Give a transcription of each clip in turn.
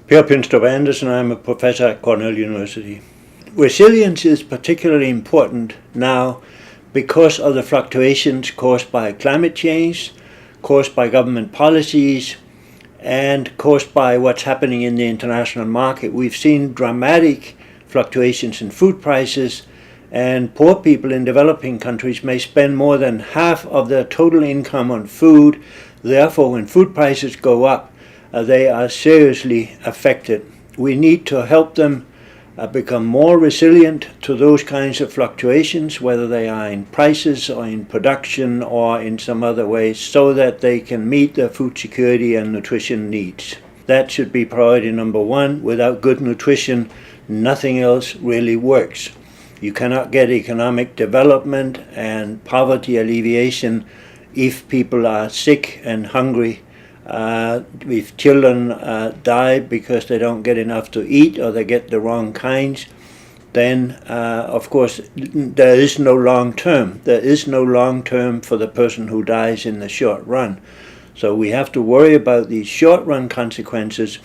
Per-Pinstrup Andersen. I'm a professor at Cornell University. Resilience is particularly important now because of the fluctuations caused by climate change, caused by government policies, and caused by what's happening in the international market. We've seen dramatic fluctuations in food prices, and poor people in developing countries may spend more than half of their total income on food. Therefore, when food prices go up, they are seriously affected. We need to help them become more resilient to those kinds of fluctuations, whether they are in prices or in production or in some other ways, so that they can meet their food security and nutrition needs. That should be priority number one. Without good nutrition, nothing else really works. You cannot get economic development and poverty alleviation if people are sick and hungry. If children die because they don't get enough to eat or they get the wrong kinds, then of course there is no long term. There is no long term for the person who dies in the short run. So we have to worry about these short run consequences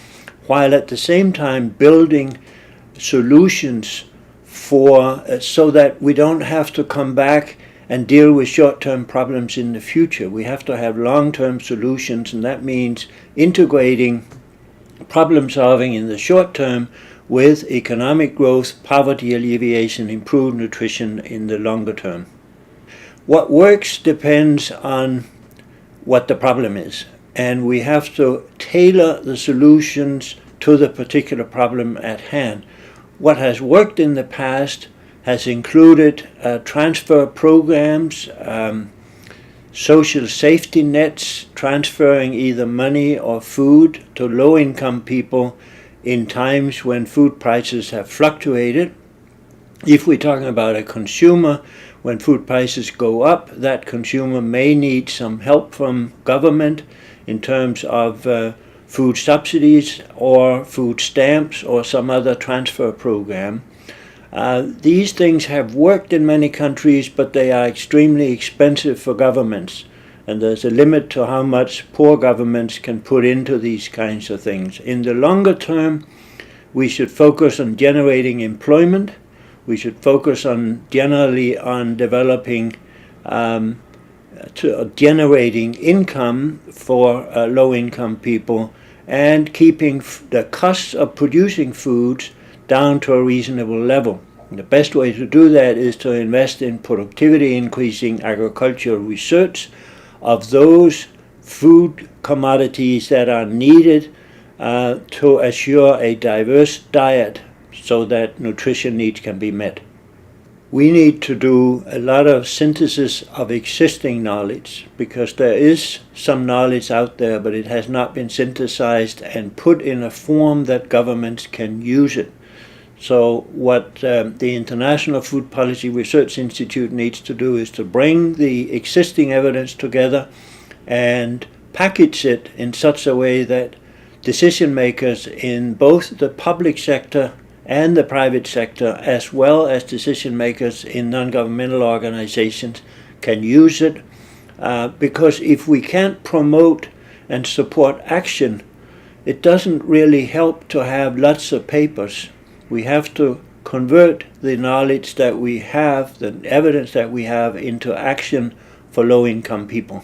while at the same time building solutions so that we don't have to come back and deal with short-term problems in the future. We have to have long-term solutions, and that means integrating problem solving in the short term with economic growth, poverty alleviation, improved nutrition in the longer term. What works depends on what the problem is, and we have to tailor the solutions to the particular problem at hand. What has worked in the past has included transfer programs, social safety nets, transferring either money or food to low-income people in times when food prices have fluctuated. If we're talking about a consumer, when food prices go up, that consumer may need some help from government in terms of food subsidies or food stamps or some other transfer program. These things have worked in many countries, but they are extremely expensive for governments, and there's a limit to how much poor governments can put into these kinds of things. In the longer term, we should focus on generating employment. We should focus generally on developing, generating income for low-income people and keeping the costs of producing foods down to a reasonable level. The best way to do that is to invest in productivity increasing agricultural research of those food commodities that are needed to assure a diverse diet so that nutrition needs can be met. We need to do a lot of synthesis of existing knowledge, because there is some knowledge out there, but it has not been synthesized and put in a form that governments can use it. So what the International Food Policy Research Institute needs to do is to bring the existing evidence together and package it in such a way that decision makers in both the public sector and the private sector, as well as decision makers in non-governmental organizations, can use it. Because if we can't promote and support action, it doesn't really help to have lots of papers. We have to convert the knowledge that we have, the evidence that we have, into action for low-income people.